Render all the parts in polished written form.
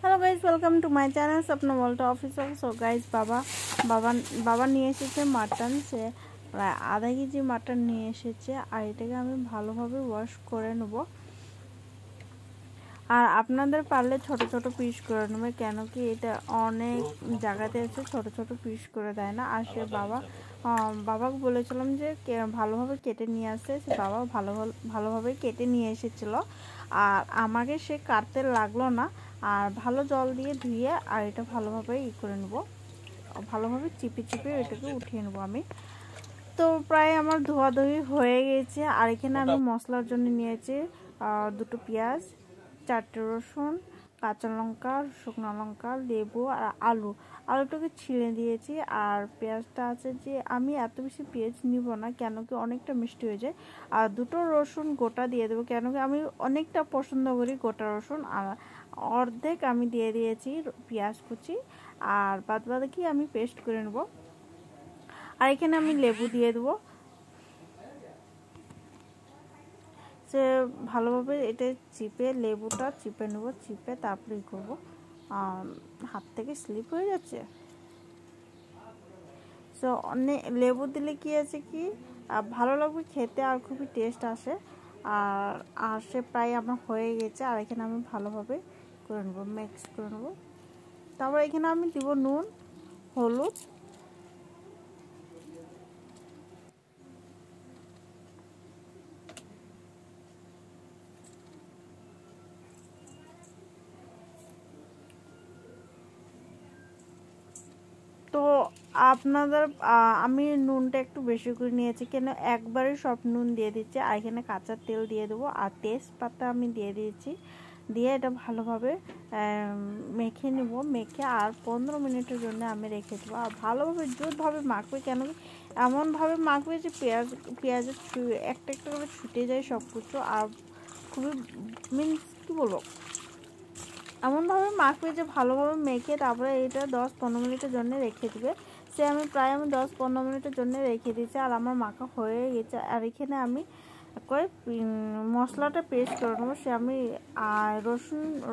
Hello guys, welcome to my channel স্বপ্ন world official. So guys, বাবা নিয়ে এসেছে মাটন। সে প্রায় আধা কেজি মাটন নিয়ে এসেছে, আর এটাকে আমি ভালোভাবে ওয়াশ করে নেব। আর আপনাদের পারলে ছোট ছোট পিস করে নেবে, কেন কি এটা অনেক জায়গাতে এসে ছোট ছোট পিস করে দেয় না। আর সে বাবাকে বলেছিলাম যে ভালোভাবে কেটে নিয়ে আসতে, সে বাবা ভালোভাবে কেটে নিয়ে এসেছিল। আর আমাকে সে কাটতে লাগলো না, আর ভালো জল দিয়ে ধুয়ে আর এটা ভালোভাবে করে নেব, ভালোভাবে চিপে চিপে এটাকে উঠিয়ে নেবো আমি। তো প্রায় আমার ধোয়াধুয়ি হয়ে গেছে। আর এখানে আমি মশলার জন্য নিয়েছি 2টো পেঁয়াজ, 4টে রসুন, কাঁচা লঙ্কা, শুকনো লঙ্কা, লেবু আর আলুটাকে ছিঁড়ে দিয়েছি। আর পেঁয়াজটা আছে যে আমি এত বেশি পেঁয়াজ নিব না, কেন কি অনেকটা মিষ্টি হয়ে যায়। আর 2টো রসুন গোটা দিয়ে দেবো, কেন কি আমি অনেকটা পছন্দ করি গোটা রসুন। আর অর্ধেক আমি দিয়ে দিয়েছি পেঁয়াজ কুচি, আর বাদবাকি আমি পেস্ট করে নেব। আর এখানে আমি লেবু দিয়ে দেবো। সে ভালোভাবে এটা লেবুটা চিপে নেব, চিপে তারপরে করবো। হাত থেকে স্লিপ হয়ে যাচ্ছে। সো অনেক লেবু দিলে কি আছে কি ভালো লাগবে খেতে, আর খুবই টেস্ট আসে। আর সে প্রায় আমার হয়ে গেছে। আর এখানে আমি ভালোভাবে করে নেবো, মিক্স করে নেবো। তারপর এখানে আমি দিব নুন, হলুদ, তো আপনাদের আমি নুনটা একটু বেশি করে নিয়েছি, কেন একবারে সব নুন দিয়ে দিচ্ছি। আর এখানে কাঁচা তেল দিয়ে দেবো, আর তেজপাতা আমি দিয়ে দিয়েছি। দিয়ে এটা ভালোভাবে মেখে নেব, মেখে আর 15 মিনিটের জন্য আমি রেখে দেবো। আর ভালোভাবে জোরভাবে মাখবে, কেন কি এমনভাবে মাখবে যে পেঁয়াজের একটা একটা করে ছুটে যায় সব কিছু। আর খুবই মিন্স কী বলবো, এমনভাবে মাখবে যে ভালোভাবে মেখে তারপরে এটা 10-15 মিনিটের জন্য রেখে দেবে। সে আমি 10-15 মিনিটের জন্য রেখে দিয়েছি। আর আমার মাখা হয়ে গেছে। আর এখানে আমি মশলাটা পেস্ট করে নেবো। সে আমি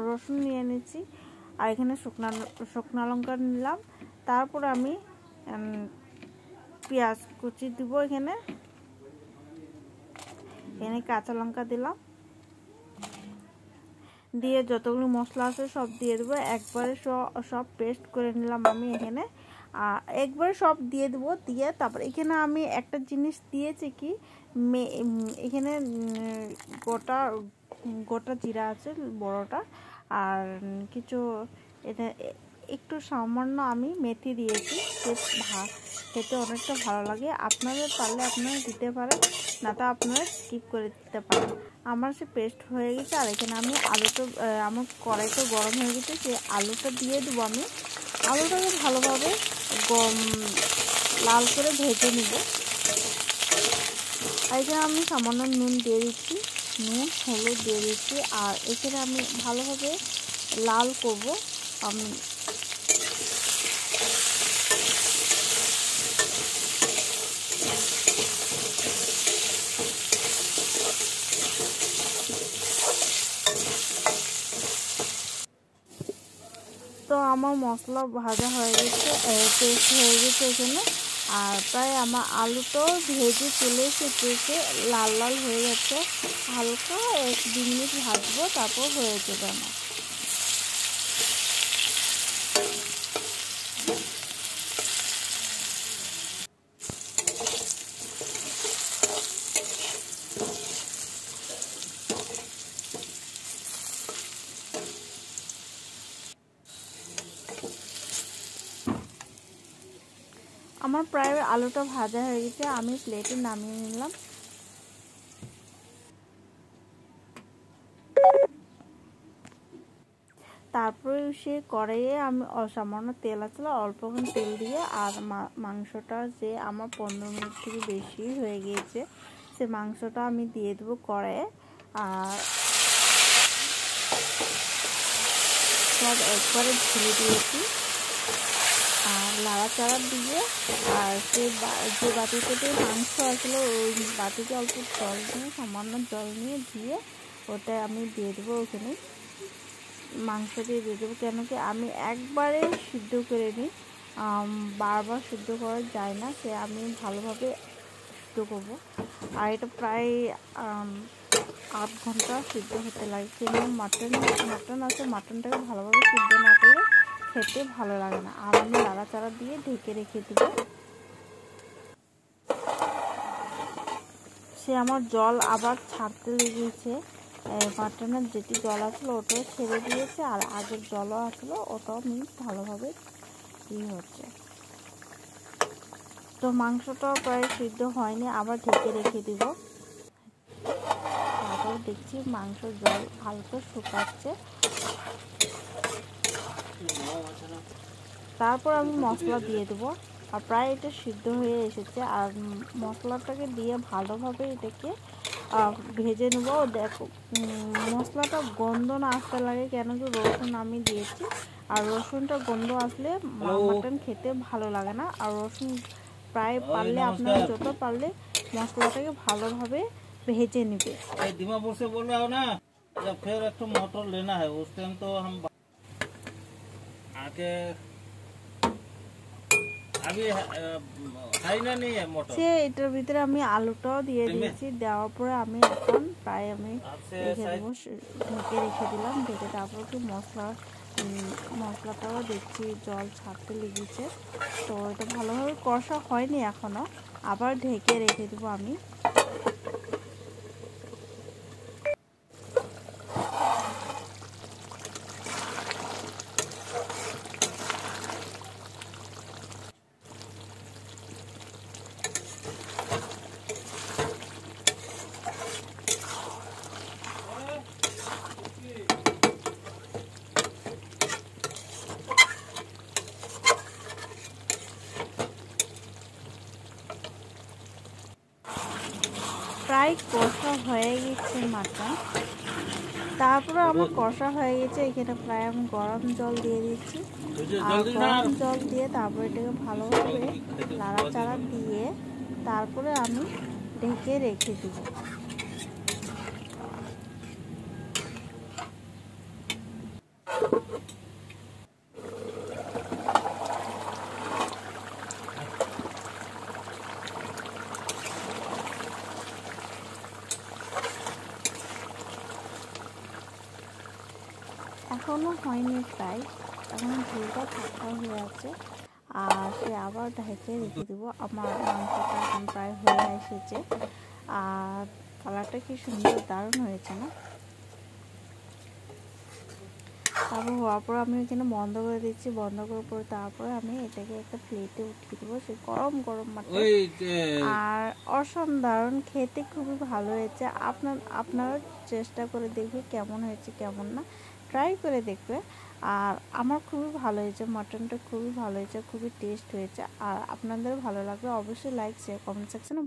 রসুন নিয়ে নিয়েছি, আর এখানে শুকনো লঙ্কা নিলাম। তারপর আমি পেঁয়াজ কুচি দিব, এখানে কাঁচা লঙ্কা দিলাম, দিয়ে যতগুলো মশলা আছে সব দিয়ে দেবো। একবারে সব পেস্ট করে নিলাম আমি এখানে, একবারে সব দিয়ে দেবো। দিয়ে তারপর এখানে আমি একটা জিনিস দিয়েছি কি, এখানে গোটা জিরা আছে বড়টা, আর কিছু এটা একটু সামান্য আমি মেথি দিয়েছি। খেতে অনেকটা ভালো লাগে। আপনাদের পারলে আপনারা দিতে পারেন, না তো আপনারা স্কিপ করে দিতে পারেন। আমার সে পেস্ট হয়ে গেছে। আর এখানে আমি আমার কড়াইটা গরম হয়ে গেছে, সে আলুটা দিয়ে দেবো আমি। আলুটাকে ভালোভাবে লাল করে ভেজে নিব। আর এখানে আমি সামান্য নুন দিয়ে দিচ্ছি, নুন হলুদ দিয়ে দিচ্ছি। আর এখানে আমি ভালোভাবে লাল করব। আমি তো আমার মশলা ভাজা হয়ে গেছে, পেস্ট হয়ে গেছে এখানে। আর প্রায় আমার আলুটাও ভেজে চলে এসেছে, লাল লাল হয়ে যাচ্ছে। হালকা 1-2 মিনিট ভাজবো, তারপর হয়ে যাবে আমার। আমার প্রায় আলুটা ভাজা হয়ে গেছে, আমি প্লেটে নামিয়ে নিলাম। তারপরে সে কড়াইয়ে আমি সামান্য তেল আসলে অল্প তেল দিয়ে, আর মাংসটা যে আমার 15 মিনিট থেকে বেশি হয়ে গিয়েছে, সে মাংসটা আমি দিয়ে দেবো কড়াইয়ে। আর সব একবারে ঢেলে দিয়েছি, আর লাড়াচাড়া দিয়ে। আর যে বাটিতে মাংস আসলে ওই বাটিতে অল্প জল নিয়ে, সামান্য জল নিয়ে ধুয়ে ওটা আমি দিয়ে দেবো ওখানে। মাংস দিয়ে দেবো, কেন কি আমি একবারে সিদ্ধ করে নিই, বারবার সিদ্ধ করা যায় না, সে আমি ভালোভাবে সিদ্ধ করবো। আর এটা প্রায় 8 ঘন্টা সিদ্ধ হতে লাগে, কিন্তু মাটন আছে, মাটনটাকে ভালোভাবে সিদ্ধ না করলে খেতে ভালো লাগে না। আর আমি নাড়াচাড়া দিয়ে ঢেকে রেখে দেবো। সে আমার জল আবার ছাড়তে লেগেছে, মাটনের যেটি জল আসলো ওটাও ছেড়ে দিয়েছে, আর আগের জলও আসলো ওটাও ভালোভাবে হচ্ছে। তো মাংসটাও প্রায় সিদ্ধ হয়নি, আবার ঢেকে রেখে দিব। তারপর দেখছি মাংস জল হালকা শুকাচ্ছে। তারপর আমি মশলা দিয়ে দেবো, আর প্রায় এটা সিদ্ধ হয়ে এসেছে। আর মশলাটাকে দিয়ে ভালোভাবে এটাকে ভেজে নেবো। দেখো মশলাটা গন্ধ না আসতে লাগে, কেন কি রসুন আমি দিয়েছি, আর রসুনটা গন্ধ আসলে মাটন খেতে ভালো লাগে না। আর রসুন প্রায় পারলে আপনারা যত পারলে মশলাটাকে ভালোভাবে भेजे निबे। दिमापुर से बोल रहा हो ना, जब फिर एक तो मोटर लेना है उस टाइम तो हम आके अभी है ना, नहीं है मोटर সে এটার ভিতরে আমি আলুটাও দিয়ে দিয়েছি, দেওয়ার পরে আমি এখন প্রায় আমি রেখে দেবো, ঢেকে রেখে দিলাম। ঢেকে তারপর কি মশলাটাও দেখছি জল ছাড়তে লেগেছে, তো এটা ভালোভাবে কষা হয়নি এখনো, আবার ঢেকে রেখে দেবো আমি। প্রায় কষা হয়ে গেছে মাটন, তারপরে আমার কষা হয়ে গেছে। এখানে প্রায় আমি গরম জল দিয়ে দিচ্ছি, আর গরম জল দিয়ে তারপরে এটাকে ভালোভাবে নাড়াচাড়া দিয়ে তারপরে আমি ঢেকে রেখে দিব। এখনও হয়নি, প্রায় এখনো ঝোলটা ঠান্ডা হয়ে আছে, আর সে আবার ঢেকে রেখে দেবো। আমার মাংসটা এখন প্রায় হয়ে এসেছে, আর কালারটা কি সুন্দর দারুণ হয়েছে না। তারপর হওয়ার পর আমি এখানে বন্ধ করে দিচ্ছি, বন্ধ করার পর তারপরে আমি এটাকে একটা প্লেটে উঠিয়ে দেবো। সে গরম গরম মাটন, আর অসাধারণ খেতে খুবই ভালো হয়েছে। আপনারা চেষ্টা করে দেখবে কেমন হয়েছে কেমন না, ট্রাই করে দেখবে। আর আমার খুবই ভালো হয়েছে, মাটনটা খুবই ভালো হয়েছে, খুবই টেস্ট হয়েছে। আর আপনাদের ভালো লাগবে অবশ্যই লাইক শেয়ার কমেন্ট সেকশনে